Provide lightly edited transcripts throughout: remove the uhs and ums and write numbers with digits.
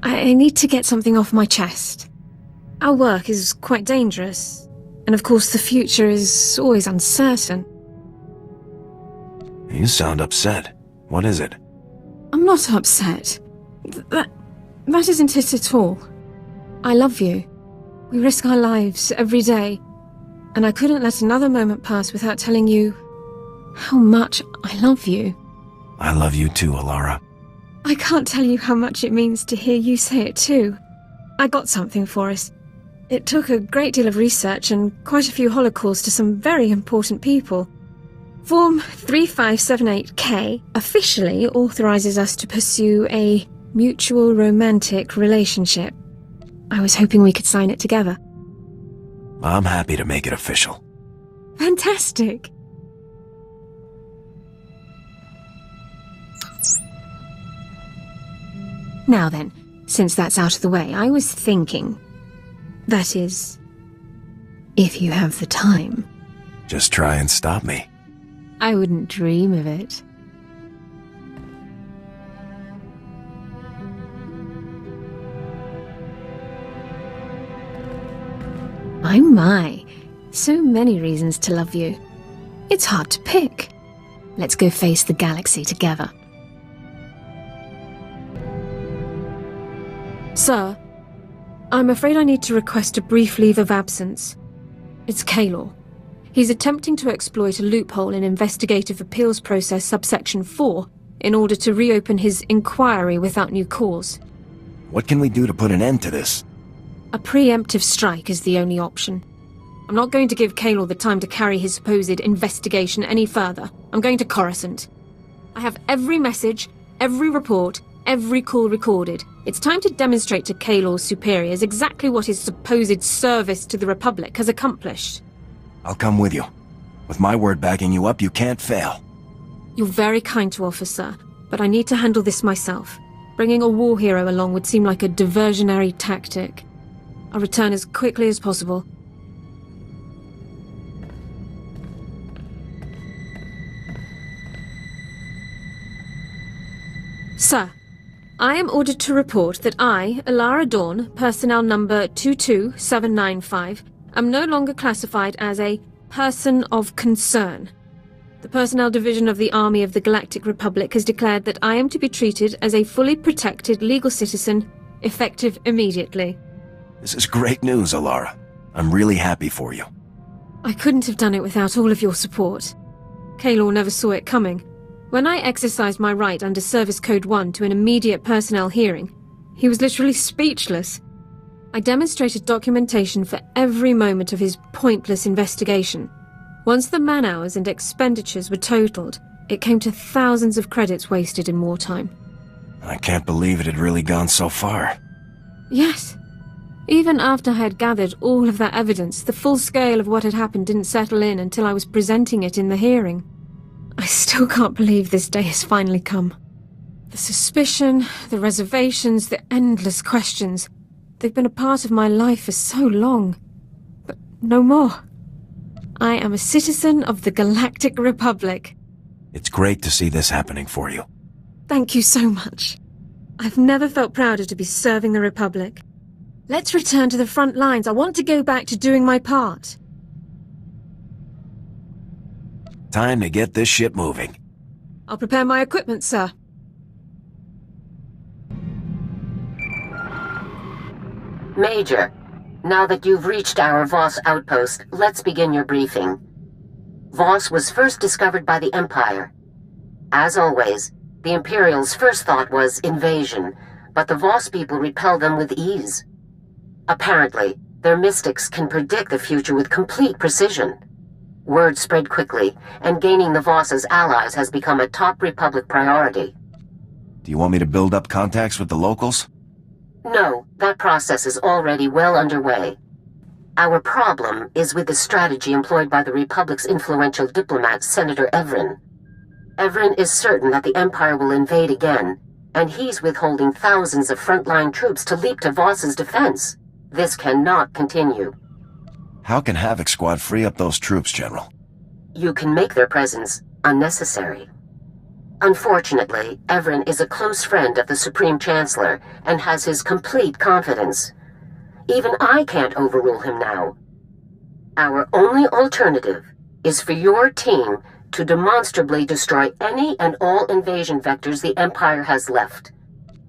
I need to get something off my chest. Our work is quite dangerous, and of course the future is always uncertain. You sound upset. What is it? I'm not upset. That isn't it at all. I love you. We risk our lives every day, and I couldn't let another moment pass without telling you how much I love you. I love you too, Alara. I can't tell you how much it means to hear you say it too. I got something for us. It took a great deal of research and quite a few holocalls to some very important people. Form 3578K officially authorizes us to pursue a mutual romantic relationship. I was hoping we could sign it together. I'm happy to make it official. Fantastic! Now then, since that's out of the way, I was thinking... That is, if you have the time. Just try and stop me. I wouldn't dream of it. My. So many reasons to love you. It's hard to pick. Let's go face the galaxy together. Sir, I'm afraid I need to request a brief leave of absence. It's Kaylor. He's attempting to exploit a loophole in Investigative Appeals Process subsection 4 in order to reopen his inquiry without new cause. What can we do to put an end to this? A preemptive strike is the only option. I'm not going to give Kaylor the time to carry his supposed investigation any further. I'm going to Coruscant. I have every message, every report, every call recorded. It's time to demonstrate to Kaylor's superiors exactly what his supposed service to the Republic has accomplished. I'll come with you. With my word backing you up, you can't fail. You're very kind to offer, sir, but I need to handle this myself. Bringing a war hero along would seem like a diversionary tactic. I'll return as quickly as possible. Sir, I am ordered to report that I, Alara Dawn, personnel number 22795, am no longer classified as a person of concern. The Personnel Division of the Army of the Galactic Republic has declared that I am to be treated as a fully protected legal citizen, effective immediately. This is great news, Alara. I'm really happy for you. I couldn't have done it without all of your support. Kaylor never saw it coming. When I exercised my right under Service Code 1 to an immediate personnel hearing, he was literally speechless. I demonstrated documentation for every moment of his pointless investigation. Once the man-hours and expenditures were totaled, it came to thousands of credits wasted in wartime. I can't believe it had really gone so far. Yes. Even after I had gathered all of that evidence, the full scale of what had happened didn't settle in until I was presenting it in the hearing. I still can't believe this day has finally come. The suspicion, the reservations, the endless questions. They've been a part of my life for so long. But no more. I am a citizen of the Galactic Republic. It's great to see this happening for you. Thank you so much. I've never felt prouder to be serving the Republic. Let's return to the front lines. I want to go back to doing my part. Time to get this ship moving. I'll prepare my equipment, sir. Major, now that you've reached our Voss outpost, let's begin your briefing. Voss was first discovered by the Empire. As always, the Imperials' first thought was invasion, but the Voss people repel them with ease. Apparently, their mystics can predict the future with complete precision. Word spread quickly, and gaining the Voss as allies has become a top Republic priority. Do you want me to build up contacts with the locals? No, that process is already well underway. Our problem is with the strategy employed by the Republic's influential diplomat, Senator Evren. Evren is certain that the Empire will invade again, and he's withholding thousands of frontline troops to leap to Voss's defense. This cannot continue. How can Havoc Squad free up those troops, General? You can make their presence unnecessary. Unfortunately, Evren is a close friend of the Supreme Chancellor and has his complete confidence. Even I can't overrule him now. Our only alternative is for your team to demonstrably destroy any and all invasion vectors the Empire has left.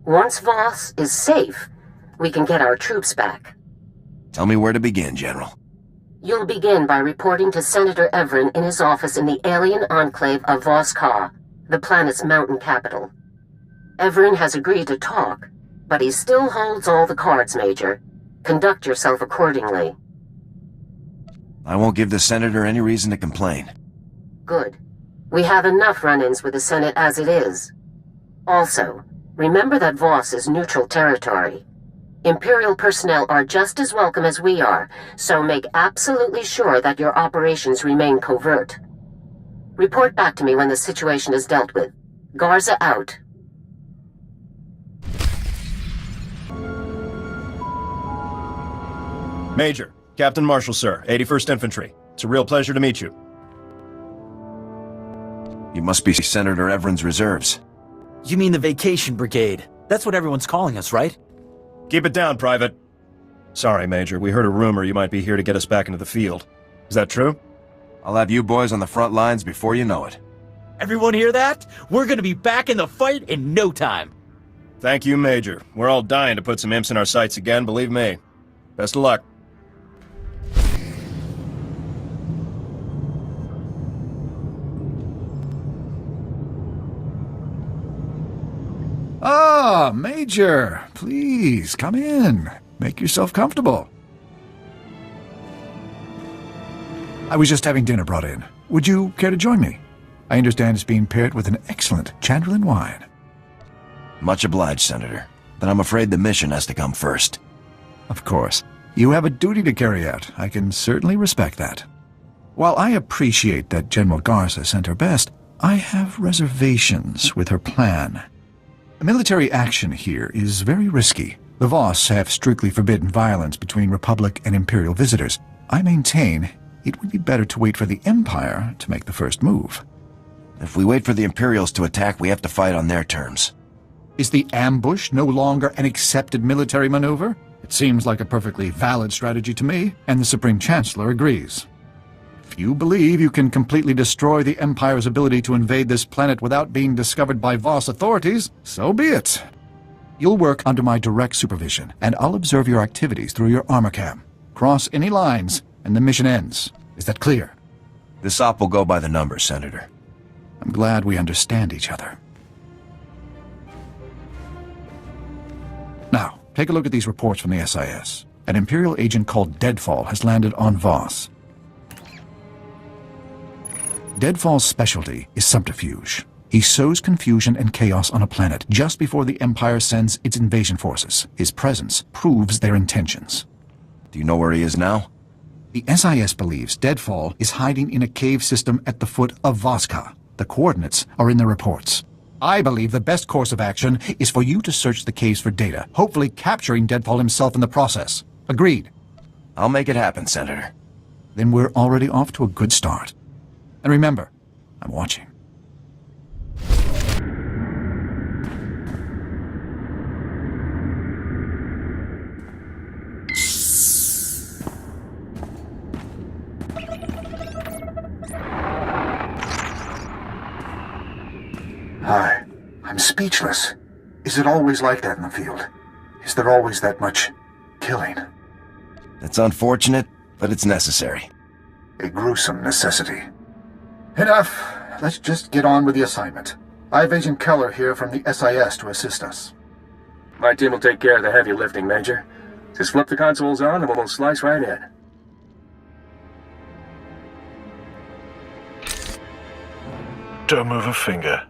Once Voss is safe, we can get our troops back. Tell me where to begin, General. You'll begin by reporting to Senator Evren in his office in the alien enclave of Voss, the planet's mountain capital. Evren has agreed to talk, but he still holds all the cards, Major. Conduct yourself accordingly. I won't give the Senator any reason to complain. Good. We have enough run-ins with the Senate as it is. Also, remember that Voss is neutral territory. Imperial personnel are just as welcome as we are, so make absolutely sure that your operations remain covert. Report back to me when the situation is dealt with. Garza out. Major, Captain Marshall, sir, 81st Infantry. It's a real pleasure to meet you. You must be Senator Evren's reserves. You mean the Vacation Brigade? That's what everyone's calling us, right? Keep it down, Private. Sorry, Major, we heard a rumor you might be here to get us back into the field. Is that true? I'll have you boys on the front lines before you know it. Everyone hear that? We're gonna be back in the fight in no time. Thank you, Major. We're all dying to put some imps in our sights again, believe me. Best of luck. Ah, Major, please, come in. Make yourself comfortable. I was just having dinner brought in. Would you care to join me? I understand it's being paired with an excellent Chandlerlin wine. Much obliged, Senator. But I'm afraid the mission has to come first. Of course. You have a duty to carry out. I can certainly respect that. While I appreciate that General Garza sent her best, I have reservations with her plan. Military action here is very risky. The Voss have strictly forbidden violence between Republic and Imperial visitors. I maintain it would be better to wait for the Empire to make the first move. If we wait for the Imperials to attack, we have to fight on their terms. Is the ambush no longer an accepted military maneuver? It seems like a perfectly valid strategy to me, and the Supreme Chancellor agrees. If you believe you can completely destroy the Empire's ability to invade this planet without being discovered by Voss authorities, so be it. You'll work under my direct supervision, and I'll observe your activities through your armor cam. Cross any lines, and the mission ends. Is that clear? This op will go by the numbers, Senator. I'm glad we understand each other. Now, take a look at these reports from the SIS. An Imperial agent called Deadfall has landed on Voss. Deadfall's specialty is subterfuge. He sows confusion and chaos on a planet just before the Empire sends its invasion forces. His presence proves their intentions. Do you know where he is now? The SIS believes Deadfall is hiding in a cave system at the foot of Voska. The coordinates are in the reports. I believe the best course of action is for you to search the caves for data, hopefully capturing Deadfall himself in the process. Agreed? I'll make it happen, Senator. Then we're already off to a good start. And remember, I'm watching. Hi. I'm speechless. Is it always like that in the field? Is there always that much killing? It's unfortunate, but it's necessary. A gruesome necessity. Enough. Let's just get on with the assignment. I have Agent Keller here from the SIS to assist us. My team will take care of the heavy lifting, Major. Just flip the consoles on and we'll slice right in. Don't move a finger.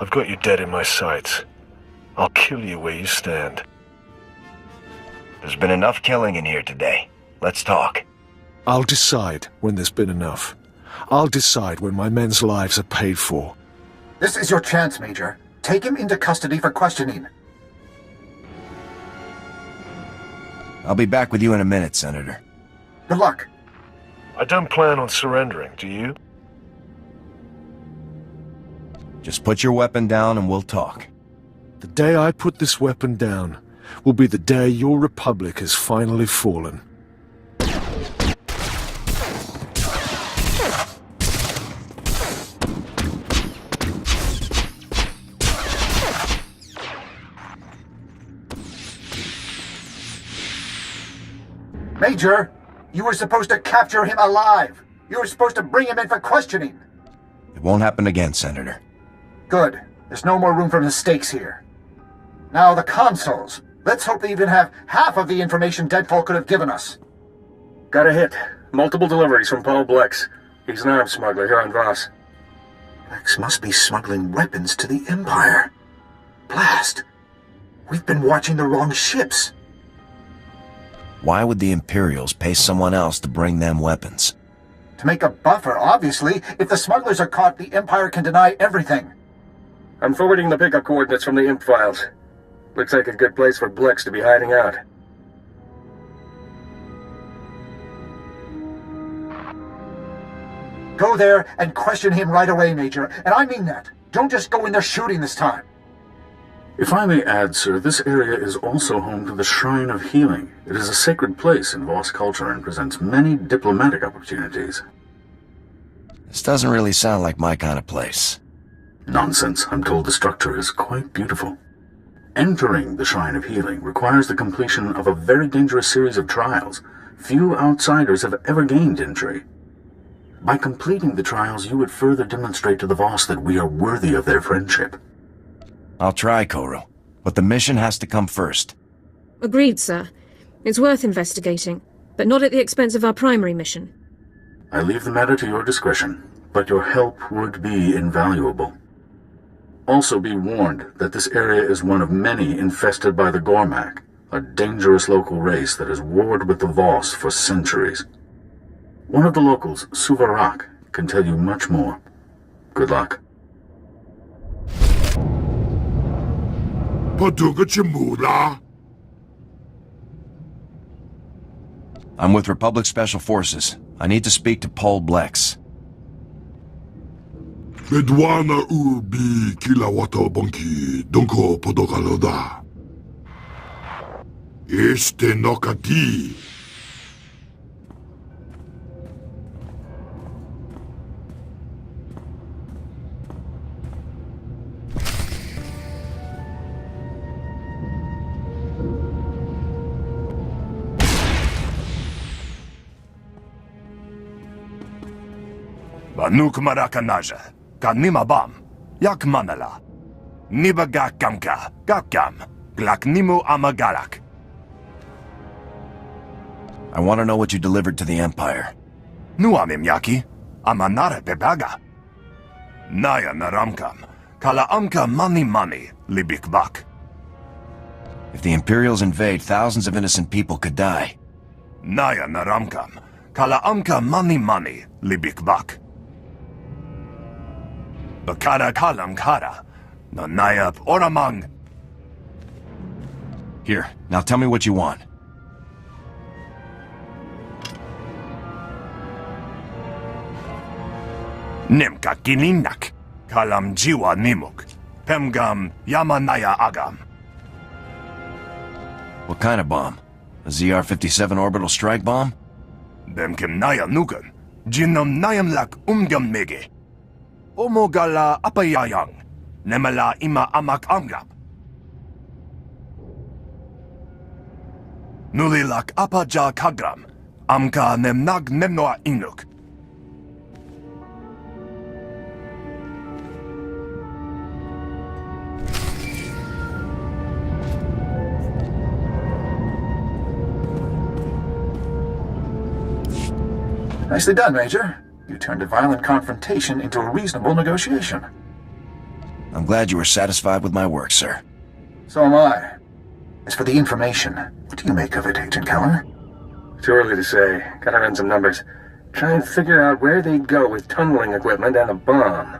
I've got you dead in my sights. I'll kill you where you stand. There's been enough killing in here today. Let's talk. I'll decide when there's been enough. I'll decide when my men's lives are paid for. This is your chance, Major. Take him into custody for questioning. I'll be back with you in a minute, Senator. Good luck. I don't plan on surrendering, do you? Just put your weapon down and we'll talk. The day I put this weapon down will be the day your republic has finally fallen. Major, you were supposed to capture him alive. You were supposed to bring him in for questioning. It won't happen again, Senator. Good. There's no more room for mistakes here. Now the consoles. Let's hope they even have half of the information Deadfall could have given us. Got a hit. Multiple deliveries from Paul Blex. He's an arms smuggler here on Voss. Blex must be smuggling weapons to the Empire. Blast! We've been watching the wrong ships. Why would the Imperials pay someone else to bring them weapons? To make a buffer, obviously. If the smugglers are caught, the Empire can deny everything. I'm forwarding the pickup coordinates from the imp files. Looks like a good place for Blex to be hiding out. Go there and question him right away, Major. And I mean that. Don't just go in there shooting this time. If I may add, sir, this area is also home to the Shrine of Healing. It is a sacred place in Voss culture and presents many diplomatic opportunities. This doesn't really sound like my kind of place. Nonsense. I'm told the structure is quite beautiful. Entering the Shrine of Healing requires the completion of a very dangerous series of trials. Few outsiders have ever gained entry. By completing the trials, you would further demonstrate to the Voss that we are worthy of their friendship. I'll try, Koro, but the mission has to come first. Agreed, sir. It's worth investigating, but not at the expense of our primary mission. I leave the matter to your discretion, but your help would be invaluable. Also be warned that this area is one of many infested by the Gormak, a dangerous local race that has warred with the Voss for centuries. One of the locals, Suvarak, can tell you much more. Good luck. I'm with Republic Special Forces. I need to speak to Paul Blex. Bedwana ubi kilawata bonki donko podokaloda. Este nokati. Banuk marakanaja, kanima bam, yak manala. Nibaga kamka, gakam, glaknimu amagarak. I want to know what you delivered to the Empire. Nuamim yaki, amanare bebaga. Naya naramkam, kala amka mani libikbak. If the Imperials invade, thousands of innocent people could die. Naya naramkam, kala amka mani libikbak. Bakara kalam kara, no nayab oramang. Here, now tell me what you want. Nimka kininak, kalam jiwa nimuk, pemgam yamanaya agam. What kind of bomb? A ZR-57 orbital strike bomb? Bemkem naya nukan, jinom nayam lak mege. Omogala apayayang, nemala ima amak amgap. Nulilak apaja kagram, amka nemnag nemnoa inuk. Nicely done, Major. You turned a violent confrontation into a reasonable negotiation. I'm glad you were satisfied with my work, sir. So am I. As for the information, what do you make of it, Agent Keller? Too early to say. Gotta run some numbers. Try and figure out where they'd go with tunneling equipment and a bomb.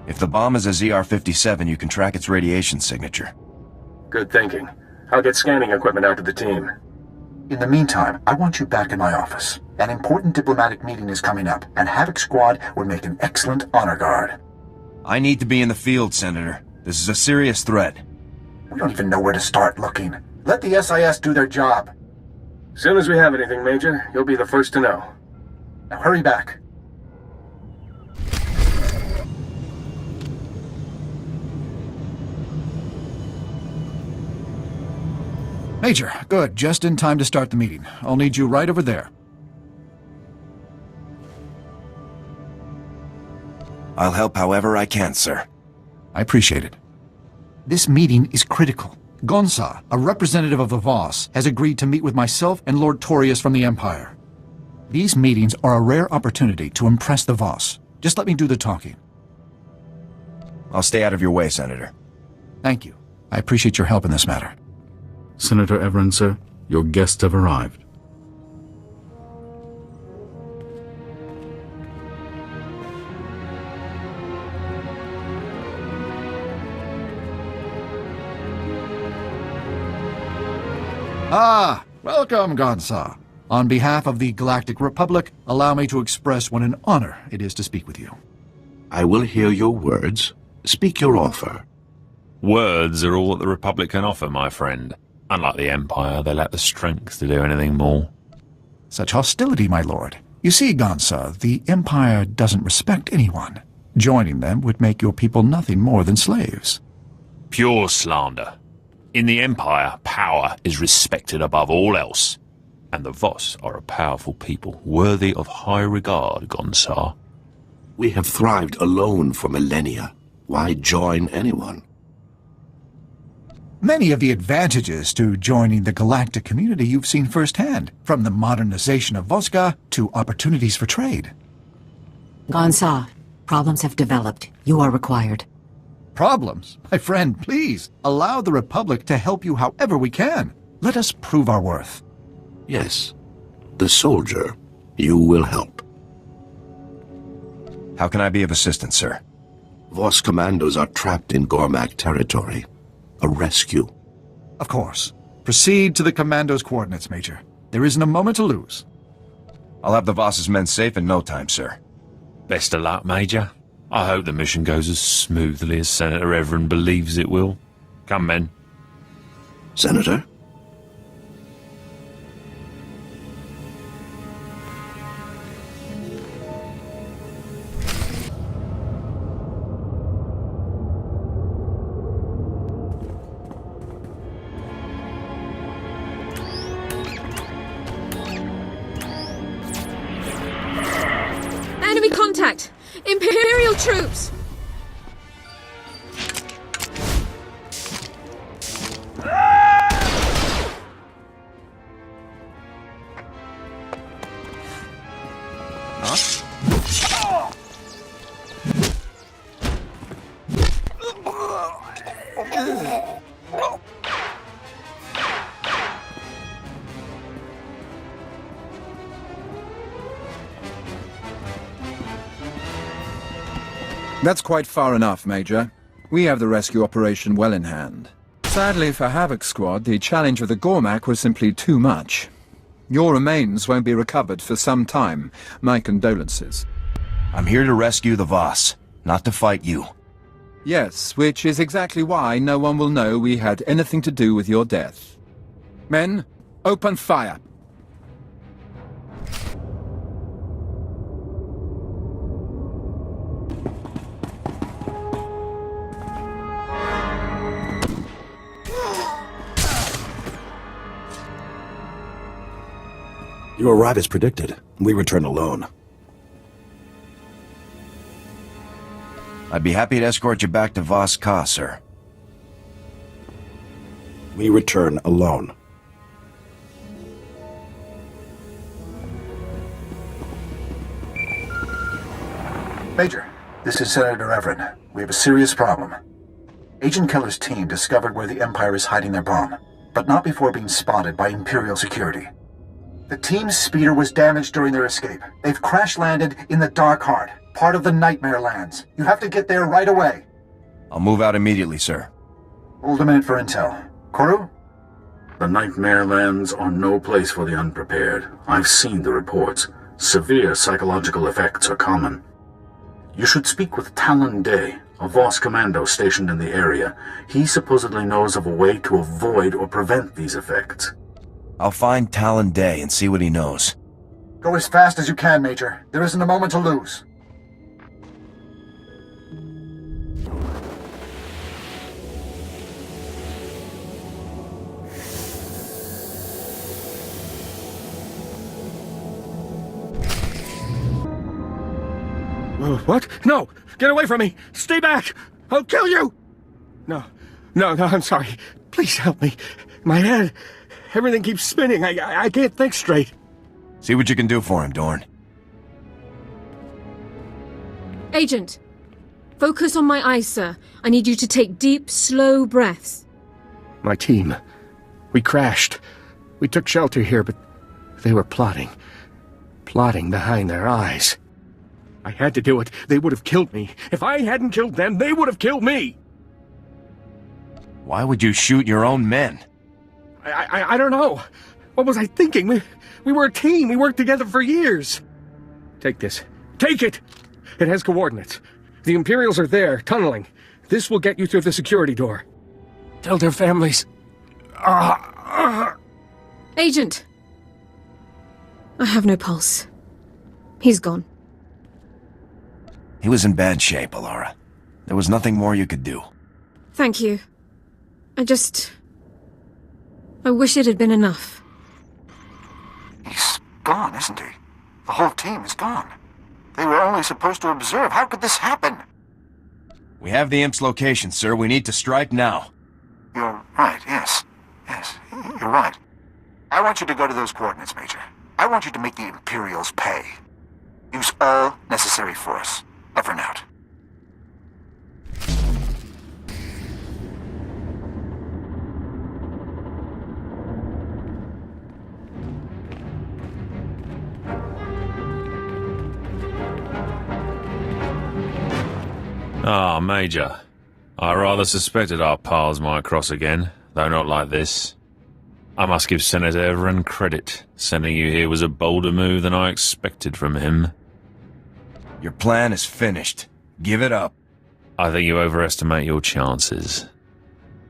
If the bomb is a ZR-57, you can track its radiation signature. Good thinking. I'll get scanning equipment out to the team. In the meantime, I want you back in my office. An important diplomatic meeting is coming up, and Havoc Squad would make an excellent honor guard. I need to be in the field, Senator. This is a serious threat. We don't even know where to start looking. Let the SIS do their job. As soon as we have anything, Major, you'll be the first to know. Now hurry back. Major, good. Just in time to start the meeting. I'll need you right over there. I'll help however I can, sir. I appreciate it. This meeting is critical. Gonsa, a representative of the Voss, has agreed to meet with myself and Lord Torius from the Empire. These meetings are a rare opportunity to impress the Voss. Just let me do the talking. I'll stay out of your way, Senator. Thank you. I appreciate your help in this matter. Senator Everin, sir, your guests have arrived. Ah, welcome, Gonsa. On behalf of the Galactic Republic, allow me to express what an honor it is to speak with you. I will hear your words. Speak your offer. Words are all that the Republic can offer, my friend. Unlike the Empire, they lack the strength to do anything more. Such hostility, my lord. You see, Gonsa, the Empire doesn't respect anyone. Joining them would make your people nothing more than slaves. Pure slander. In the Empire, power is respected above all else. And the Voss are a powerful people, worthy of high regard, Gonsa. We have thrived alone for millennia. Why join anyone? Many of the advantages to joining the galactic community you've seen firsthand, from the modernization of Voska to opportunities for trade. Gonsa, problems have developed. You are required. Problems? My friend, please, allow the Republic to help you however we can. Let us prove our worth. Yes. The soldier, you will help. How can I be of assistance, sir? Voss commandos are trapped in Gormak territory. A rescue. Of course. Proceed to the commando's coordinates, Major. There isn't a moment to lose. I'll have the Voss's men safe in no time, sir. Best of luck, Major. I hope the mission goes as smoothly as Senator Everin believes it will. Come, men. Senator? Enemy contact! Imperial troops! That's quite far enough, Major. We have the rescue operation well in hand. Sadly for Havoc Squad, the challenge of the Gormak was simply too much. Your remains won't be recovered for some time. My condolences. I'm here to rescue the Voss, not to fight you. Yes, which is exactly why no one will know we had anything to do with your death. Men, open fire! You arrive as predicted. We return alone. I'd be happy to escort you back to Voss Ka, sir. We return alone. Major, this is Senator Everin. We have a serious problem. Agent Keller's team discovered where the Empire is hiding their bomb, but not before being spotted by Imperial security. The team's speeder was damaged during their escape. They've crash-landed in the Dark Heart, part of the Nightmare Lands. You have to get there right away. I'll move out immediately, sir. Hold a minute for intel. Koru? The Nightmare Lands are no place for the unprepared. I've seen the reports. Severe psychological effects are common. You should speak with Talon Day, a Voss commando stationed in the area. He supposedly knows of a way to avoid or prevent these effects. I'll find Talon Day and see what he knows. Go as fast as you can, Major. There isn't a moment to lose. What? No! Get away from me! Stay back! I'll kill you! No, I'm sorry. Please help me. My head, everything keeps spinning. I can't think straight. See what you can do for him, Dorn. Agent, focus on my eyes, sir. I need you to take deep, slow breaths. My team. We crashed. We took shelter here, but they were plotting. Plotting behind their eyes. I had to do it. They would have killed me. If I hadn't killed them, they would have killed me. Why would you shoot your own men? I don't know. What was I thinking? We were a team. We worked together for years. Take this. Take it! It has coordinates. The Imperials are there, tunneling. This will get you through the security door. Tell their families. Agent! I have no pulse. He's gone. He was in bad shape, Alara. There was nothing more you could do. Thank you. I wish it had been enough. He's gone, isn't he? The whole team is gone. They were only supposed to observe. How could this happen? We have the Imp's location, sir. We need to strike now. You're right, yes. Yes, you're right. I want you to go to those coordinates, Major. I want you to make the Imperials pay. Use all necessary force. Over and out. Ah, Major. I rather suspected our paths might cross again, though not like this. I must give Senator Everin credit. Sending you here was a bolder move than I expected from him. Your plan is finished. Give it up. I think you overestimate your chances.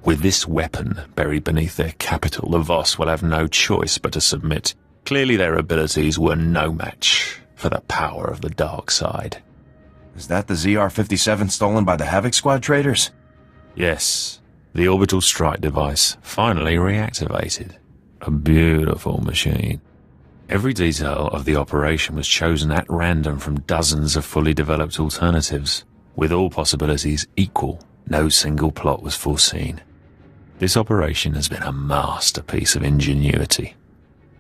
With this weapon buried beneath their capital, the Voss will have no choice but to submit. Clearly their abilities were no match for the power of the dark side. Is that the ZR-57 stolen by the Havoc Squad traders? Yes. The orbital strike device finally reactivated. A beautiful machine. Every detail of the operation was chosen at random from dozens of fully developed alternatives. With all possibilities equal, no single plot was foreseen. This operation has been a masterpiece of ingenuity.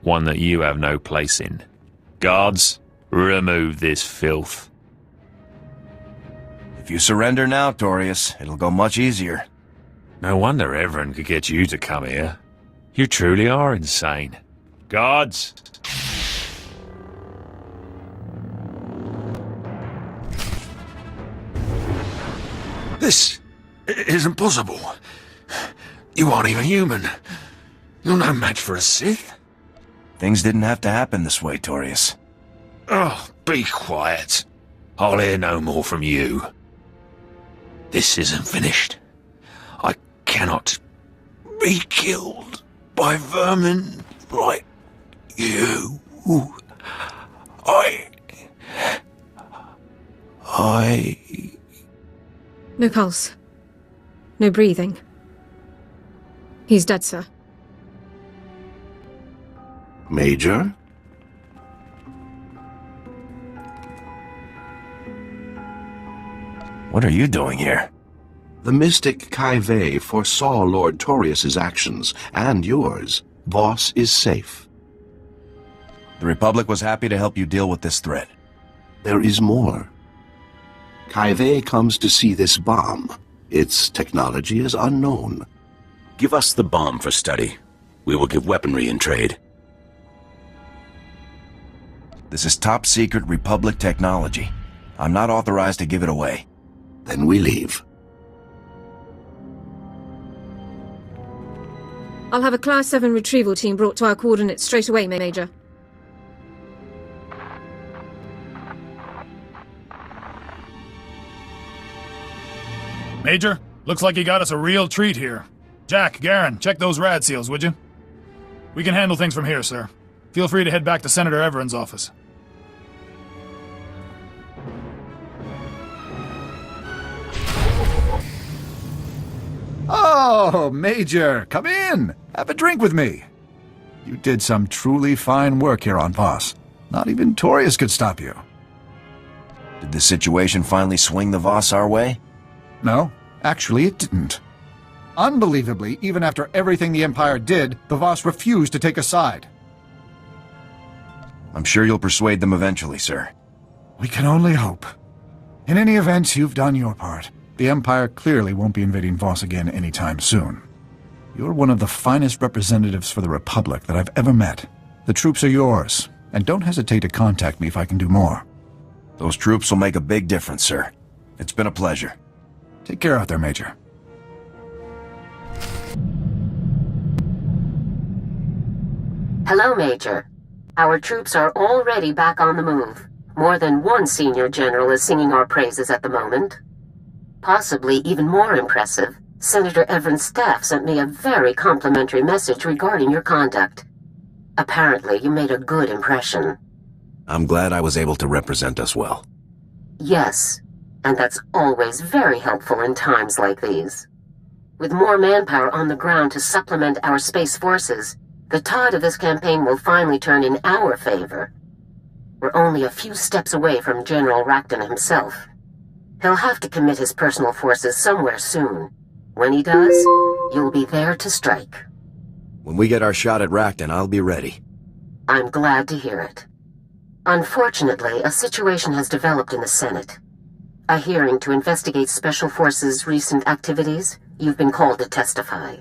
One that you have no place in. Guards, remove this filth. If you surrender now, Torius, it'll go much easier. No wonder Everin could get you to come here. You truly are insane. Guards! This is impossible. You aren't even human. You're no match for a Sith. Things didn't have to happen this way, Torius. Oh, be quiet. I'll hear no more from you. This isn't finished. I cannot be killed by vermin like you. No pulse. No breathing. He's dead, sir. Major? What are you doing here? The mystic Kaive foresaw Lord Torius's actions, and yours. Voss is safe. The Republic was happy to help you deal with this threat. There is more. Kaive comes to see this bomb. Its technology is unknown. Give us the bomb for study. We will give weaponry in trade. This is top-secret Republic technology. I'm not authorized to give it away. Then we leave. I'll have a Class 7 retrieval team brought to our coordinates straight away, Major. Major, looks like you got us a real treat here. Jack, Garen, check those rad seals, would you? We can handle things from here, sir. Feel free to head back to Senator Everett's office. Oh, Major, come in. Have a drink with me. You did some truly fine work here on Voss. Not even Torius could stop you. Did the situation finally swing the Voss our way? No, actually it didn't. Unbelievably, even after everything the Empire did, the Voss refused to take a side. I'm sure you'll persuade them eventually, sir. We can only hope. In any event, you've done your part. The Empire clearly won't be invading Voss again anytime soon. You're one of the finest representatives for the Republic that I've ever met. The troops are yours, and don't hesitate to contact me if I can do more. Those troops will make a big difference, sir. It's been a pleasure. Take care out there, Major. Hello, Major. Our troops are already back on the move. More than one senior general is singing our praises at the moment. Possibly even more impressive, Senator Everett's staff sent me a very complimentary message regarding your conduct. Apparently, you made a good impression. I'm glad I was able to represent us well. Yes, and that's always very helpful in times like these. With more manpower on the ground to supplement our space forces, the tide of this campaign will finally turn in our favor. We're only a few steps away from General Racton himself. He'll have to commit his personal forces somewhere soon. When he does, you'll be there to strike. When we get our shot at Racton, I'll be ready. I'm glad to hear it. Unfortunately, a situation has developed in the Senate. A hearing to investigate Special Forces' recent activities. You've been called to testify.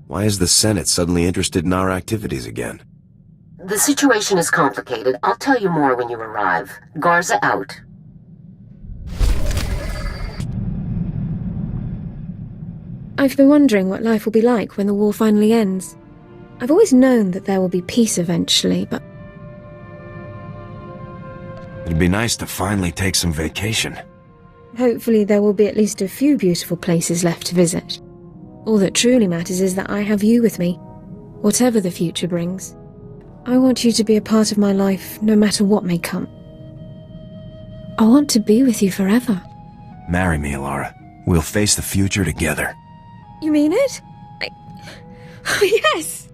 Why is the Senate suddenly interested in our activities again? The situation is complicated. I'll tell you more when you arrive. Garza out. I've been wondering what life will be like when the war finally ends. I've always known that there will be peace eventually, but... It'd be nice to finally take some vacation. hopefully there will be at least a few beautiful places left to visit. All that truly matters is that I have you with me, whatever the future brings. I want you to be a part of my life, no matter what may come. I want to be with you forever. Marry me, Alara. We'll face the future together. You mean it? Oh, yes!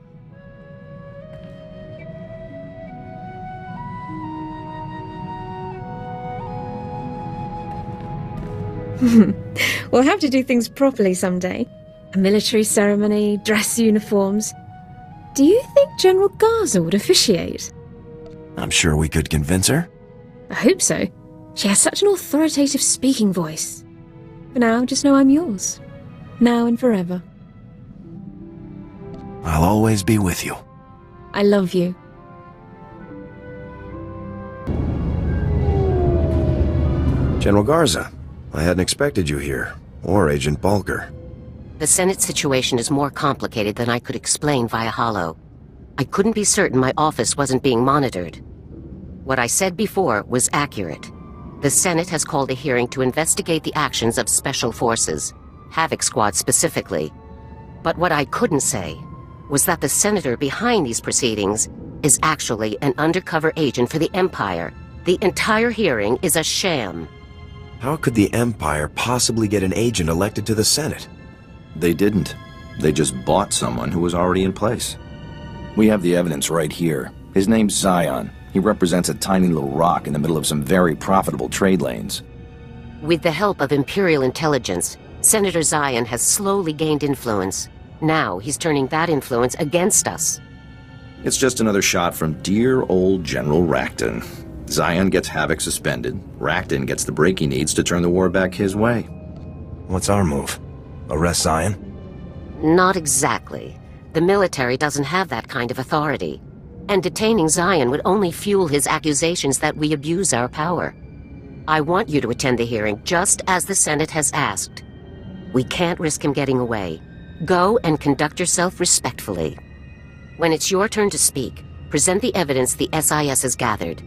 We'll have to do things properly someday. A military ceremony, dress uniforms. Do you think General Garza would officiate? I'm sure we could convince her. I hope so. She has such an authoritative speaking voice. For now, just know I'm yours. Now and forever. I'll always be with you. I love you. General Garza, I hadn't expected you here, or Agent Balker. The Senate situation is more complicated than I could explain via holo. I couldn't be certain my office wasn't being monitored. What I said before was accurate. The Senate has called a hearing to investigate the actions of Special Forces, Havoc Squad specifically. But what I couldn't say was that the senator behind these proceedings is actually an undercover agent for the Empire. The entire hearing is a sham. How could the Empire possibly get an agent elected to the Senate? They didn't. They just bought someone who was already in place. We have the evidence right here. His name's Zion. He represents a tiny little rock in the middle of some very profitable trade lanes. With the help of Imperial intelligence, Senator Zion has slowly gained influence. Now he's turning that influence against us. It's just another shot from dear old General Racton. Zion gets Havoc suspended. Racton gets the break he needs to turn the war back his way. What's our move? Arrest Zion? Not exactly. The military doesn't have that kind of authority. And detaining Zion would only fuel his accusations that we abuse our power. I want you to attend the hearing just as the Senate has asked. We can't risk him getting away. Go and conduct yourself respectfully. When it's your turn to speak, present the evidence the SIS has gathered.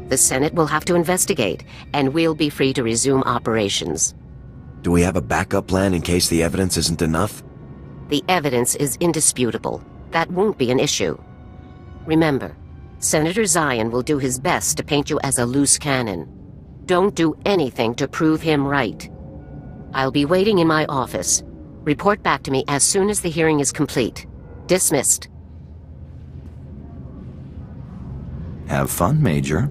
The Senate will have to investigate, and we'll be free to resume operations. Do we have a backup plan in case the evidence isn't enough? The evidence is indisputable. That won't be an issue. Remember, Senator Zion will do his best to paint you as a loose cannon. Don't do anything to prove him right. I'll be waiting in my office. Report back to me as soon as the hearing is complete. Dismissed. Have fun, Major.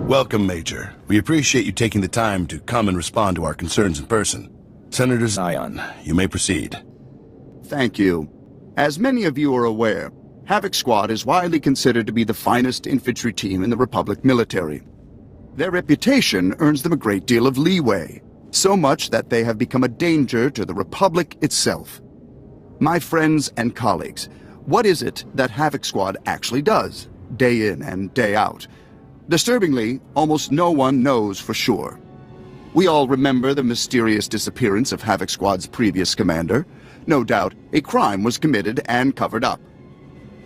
Welcome, Major. We appreciate you taking the time to come and respond to our concerns in person. Senator Zion, you may proceed. Thank you. As many of you are aware, Havoc Squad is widely considered to be the finest infantry team in the Republic military. Their reputation earns them a great deal of leeway, so much that they have become a danger to the Republic itself. My friends and colleagues, what is it that Havoc Squad actually does, day in and day out? Disturbingly, almost no one knows for sure. We all remember the mysterious disappearance of Havoc Squad's previous commander. No doubt, a crime was committed and covered up.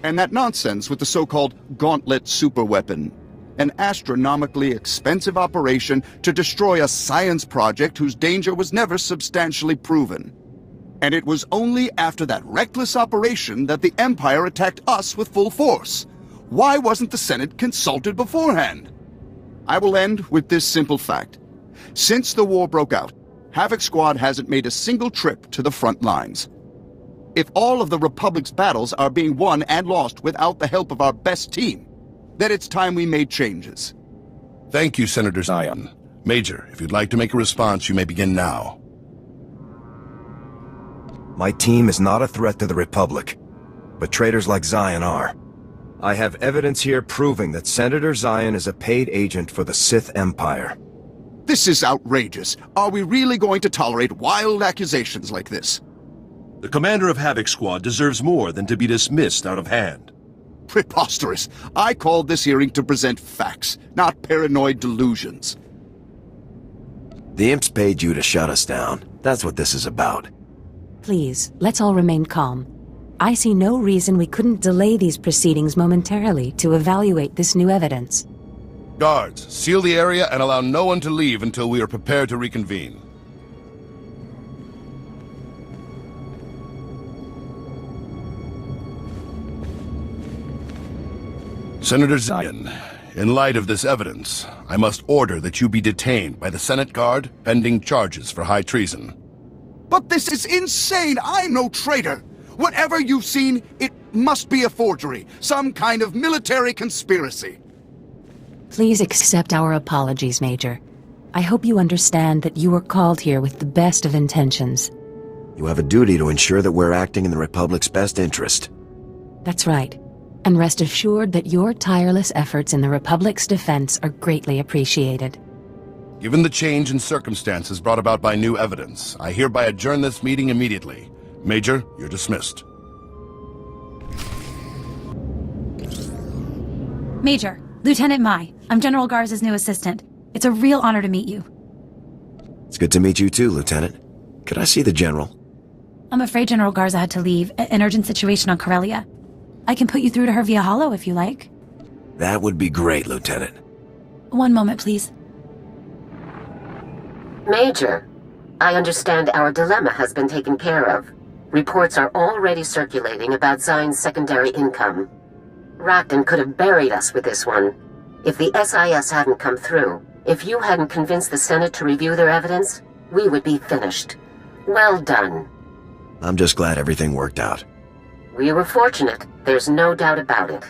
And that nonsense with the so-called Gauntlet superweapon, an astronomically expensive operation to destroy a science project whose danger was never substantially proven. And it was only after that reckless operation that the Empire attacked us with full force. Why wasn't the Senate consulted beforehand? I will end with this simple fact. Since the war broke out, Havoc Squad hasn't made a single trip to the front lines. If all of the Republic's battles are being won and lost without the help of our best team, then it's time we made changes. Thank you, Senator Zion. Major, if you'd like to make a response, you may begin now. My team is not a threat to the Republic, but traitors like Zion are. I have evidence here proving that Senator Zion is a paid agent for the Sith Empire. This is outrageous. Are we really going to tolerate wild accusations like this? The commander of Havoc Squad deserves more than to be dismissed out of hand. Preposterous. I called this hearing to present facts, not paranoid delusions. The imps paid you to shut us down. That's what this is about. Please, let's all remain calm. I see no reason we couldn't delay these proceedings momentarily to evaluate this new evidence. Guards, seal the area and allow no one to leave until we are prepared to reconvene. Senator Zion, in light of this evidence, I must order that you be detained by the Senate Guard pending charges for high treason. But this is insane! I'm no traitor! Whatever you've seen, it must be a forgery, some kind of military conspiracy. Please accept our apologies, Major. I hope you understand that you were called here with the best of intentions. You have a duty to ensure that we're acting in the Republic's best interest. That's right. And rest assured that your tireless efforts in the Republic's defense are greatly appreciated. Given the change in circumstances brought about by new evidence, I hereby adjourn this meeting immediately. Major, you're dismissed. Major, Lieutenant Mai, I'm General Garza's new assistant. It's a real honor to meet you. It's good to meet you too, Lieutenant. Could I see the General? I'm afraid General Garza had to leave. An urgent situation on Corellia. I can put you through to her via holo if you like. That would be great, Lieutenant. One moment, please. Major, I understand our dilemma has been taken care of. Reports are already circulating about Zion's secondary income. Racton could have buried us with this one. If the SIS hadn't come through, if you hadn't convinced the Senate to review their evidence, we would be finished. Well done. I'm just glad everything worked out. We were fortunate, there's no doubt about it.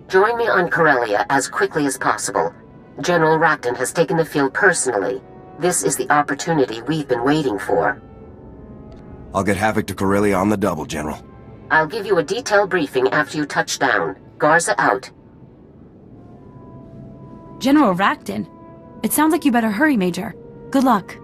Join me on Corellia as quickly as possible. General Racton has taken the field personally. This is the opportunity we've been waiting for. I'll get Havoc to Corellia on the double, General. I'll give you a detailed briefing after you touch down. Garza out. General Racton? It sounds like you better hurry, Major. Good luck.